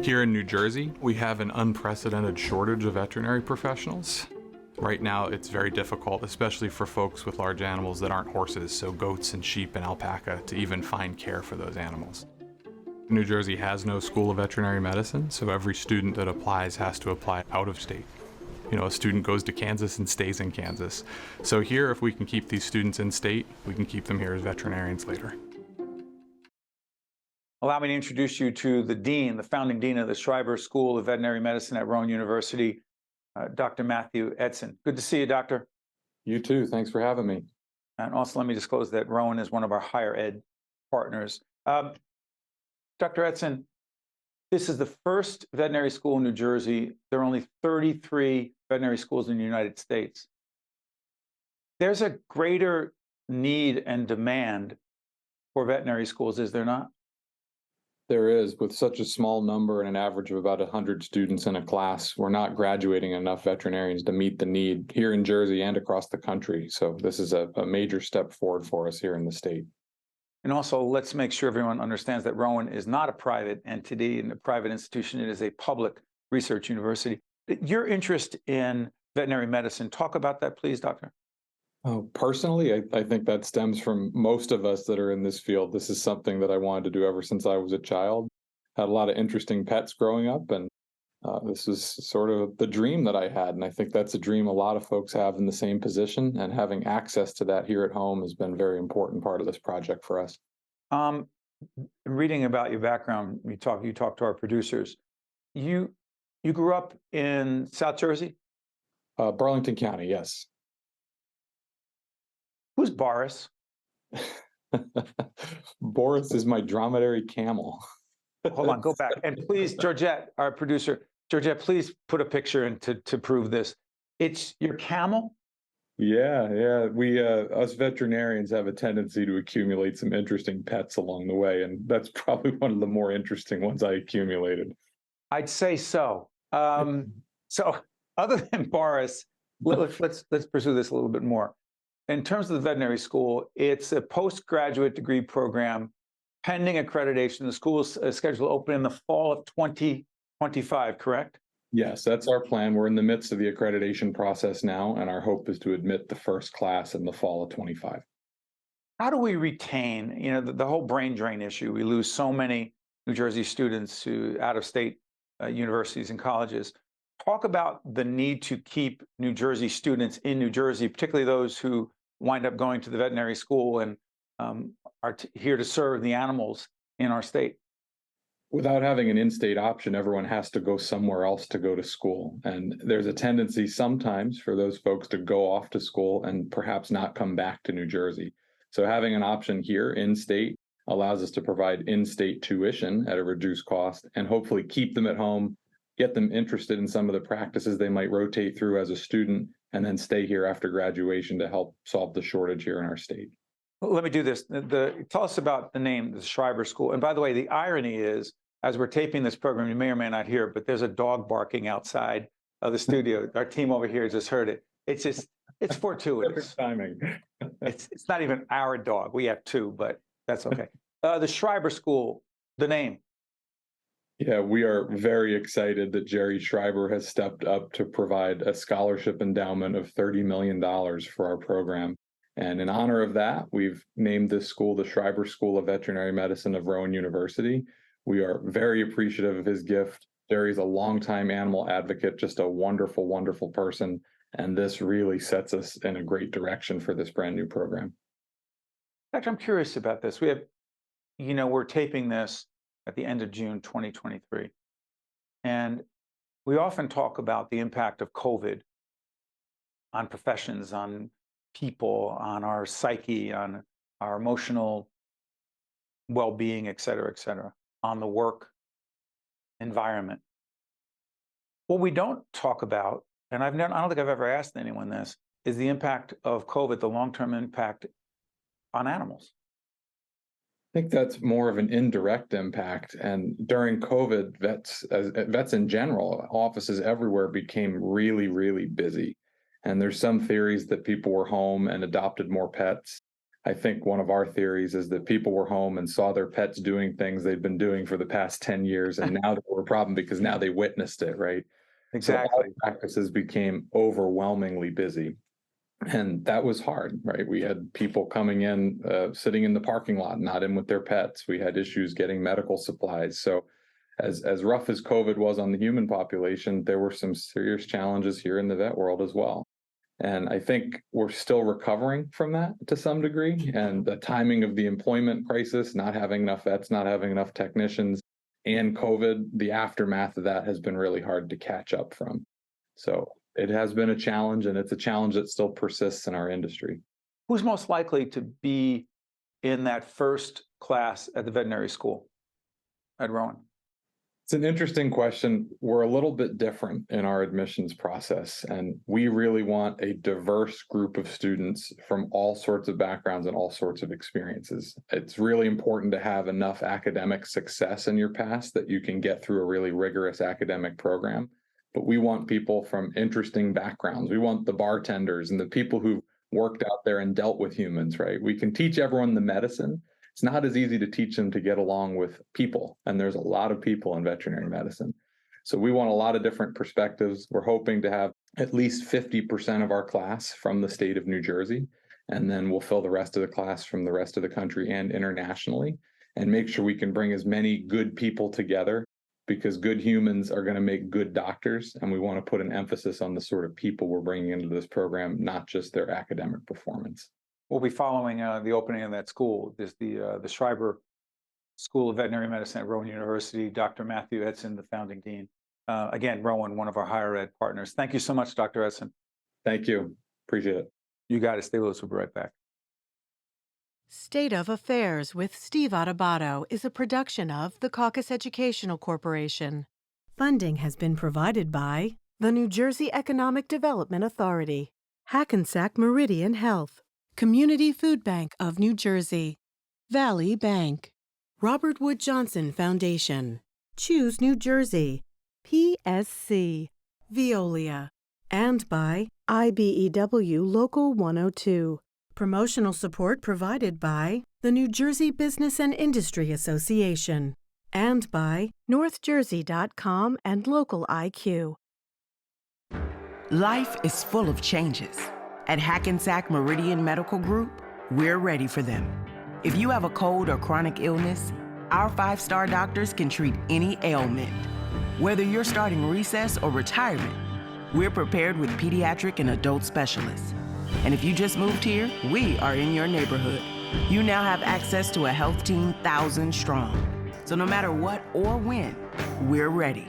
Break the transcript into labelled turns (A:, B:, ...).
A: Here in New Jersey, we have an unprecedented shortage of veterinary professionals. Right now, it's very difficult, especially for folks with large animals that aren't horses, so goats and sheep and alpaca, to even find care for those animals. New Jersey has no school of veterinary medicine, so every student that applies has to apply out of state. A student goes to Kansas and stays in Kansas. So here, if we can keep these students in state, we can keep them here as veterinarians later.
B: Allow me to introduce you to the dean, the founding dean of the Schreiber School of Veterinary Medicine at Rowan University, Dr. Matthew Edson. Good to see you, Doctor.
C: You too. Thanks for having me.
B: And also, let me disclose that Rowan is one of our higher ed partners. Dr. Edson, this is the first veterinary school in New Jersey. There are only 33 veterinary schools in the United States. There's a greater need and demand for veterinary schools, is there not?
C: There is. With such a small number and an average of about 100 students in a class, we're not graduating enough veterinarians to meet the need here in Jersey and across the country. So this is a major step forward for us here in the state.
B: And also, let's make sure everyone understands that Rowan is not a private entity and a private institution. It is a public research university. Your interest in veterinary medicine, talk about that, please, Doctor.
C: Personally, I think that stems from most of us that are in this field. This is something that I wanted to do ever since I was a child. Had a lot of interesting pets growing up, and this was sort of the dream that I had. And I think that's a dream a lot of folks have in the same position. And having access to that here at home has been a very important part of this project for us.
B: Reading about your background, you talk to our producers. You grew up in South Jersey?
C: Burlington County, yes.
B: Who's Boris?
C: Boris is my dromedary camel.
B: Hold on, go back. And please, Georgette, our producer, Georgette, please put a picture in to prove this. It's your camel?
C: Yeah. We, us veterinarians have a tendency to accumulate some interesting pets along the way, and that's probably one of the more interesting ones I accumulated.
B: I'd say so. So other than Boris, let's pursue this a little bit more. In terms of the veterinary school, it's a postgraduate degree program pending accreditation. The school is scheduled to open in the fall of 2025, correct?
C: Yes, that's our plan. We're in the midst of the accreditation process now, and our hope is to admit the first class in the fall of 25.
B: How do we retain, the whole brain drain issue? We lose so many New Jersey students to out-of-state universities and colleges. Talk about the need to keep New Jersey students in New Jersey, particularly those who wind up going to the veterinary school and are here to serve the animals in our state.
C: Without having an in-state option, everyone has to go somewhere else to go to school. And there's a tendency sometimes for those folks to go off to school and perhaps not come back to New Jersey. So having an option here in-state allows us to provide in-state tuition at a reduced cost and hopefully keep them at home, get them interested in some of the practices they might rotate through as a student, and then stay here after graduation to help solve the shortage here in our state.
B: Well, let me do this. Tell us about the name, the Schreiber School. And by the way, the irony is, as we're taping this program, you may or may not hear it, but there's a dog barking outside of the studio. Our team over here just heard it. It's fortuitous.
C: Perfect timing.
B: It's not even our dog. We have two, but that's okay. The Schreiber School, the name.
C: Yeah, we are very excited that Jerry Schreiber has stepped up to provide a scholarship endowment of $30 million for our program. And in honor of that, we've named this school the Schreiber School of Veterinary Medicine of Rowan University. We are very appreciative of his gift. Jerry's a longtime animal advocate, just a wonderful, wonderful person. And this really sets us in a great direction for this brand new program.
B: Doctor, I'm curious about this. We're taping this at the end of June 2023. And we often talk about the impact of COVID on professions, on people, on our psyche, on our emotional well-being, et cetera, on the work environment. What we don't talk about, and I don't think I've ever asked anyone this, is the impact of COVID, the long-term impact on animals.
C: I think that's more of an indirect impact. And during COVID, vets in general, offices everywhere became really, really busy. And there's some theories that people were home and adopted more pets. I think one of our theories is that people were home and saw their pets doing things they've been doing for the past 10 years, and now there were a problem because now they witnessed it, right?
B: Exactly.
C: So our practices became overwhelmingly busy. And that was hard, right? We had people coming in, sitting in the parking lot, not in with their pets. We had issues getting medical supplies. So as rough as COVID was on the human population, there were some serious challenges here in the vet world as well. And I think we're still recovering from that to some degree. And the timing of the employment crisis, not having enough vets, not having enough technicians, and COVID, the aftermath of that has been really hard to catch up from. So it has been a challenge, and it's a challenge that still persists in our industry.
B: Who's most likely to be in that first class at the veterinary school at Rowan?
C: It's an interesting question. We're a little bit different in our admissions process, and we really want a diverse group of students from all sorts of backgrounds and all sorts of experiences. It's really important to have enough academic success in your past that you can get through a really rigorous academic program. But we want people from interesting backgrounds. We want the bartenders and the people who worked out there and dealt with humans, right? We can teach everyone the medicine. It's not as easy to teach them to get along with people. And there's a lot of people in veterinary medicine. So we want a lot of different perspectives. We're hoping to have at least 50% of our class from the state of New Jersey. And then we'll fill the rest of the class from the rest of the country and internationally, and make sure we can bring as many good people together, because good humans are going to make good doctors. And we want to put an emphasis on the sort of people we're bringing into this program, not just their academic performance.
B: We'll be following the opening of that school. There's the Schreiber School of Veterinary Medicine at Rowan University. Dr. Matthew Edson, the founding dean. Again, Rowan, one of our higher ed partners. Thank you so much, Dr. Edson.
C: Thank you. Appreciate it.
B: You got it. Stay with us. We'll be right back.
D: State of Affairs with Steve Adubato is a production of the Caucus Educational Corporation. Funding has been provided by the New Jersey Economic Development Authority, Hackensack Meridian Health, Community Food Bank of New Jersey, Valley Bank, Robert Wood Johnson Foundation, Choose New Jersey, PSC, Veolia, and by IBEW Local 102. Promotional support provided by the New Jersey Business and Industry Association and by NorthJersey.com and Local IQ.
E: Life is full of changes. At Hackensack Meridian Medical Group, we're ready for them. If you have a cold or chronic illness, our 5-star doctors can treat any ailment. Whether you're starting recess or retirement, we're prepared with pediatric and adult specialists. And if you just moved here, we are in your neighborhood. You now have access to a health team 1,000 strong. So no matter what or when, we're ready.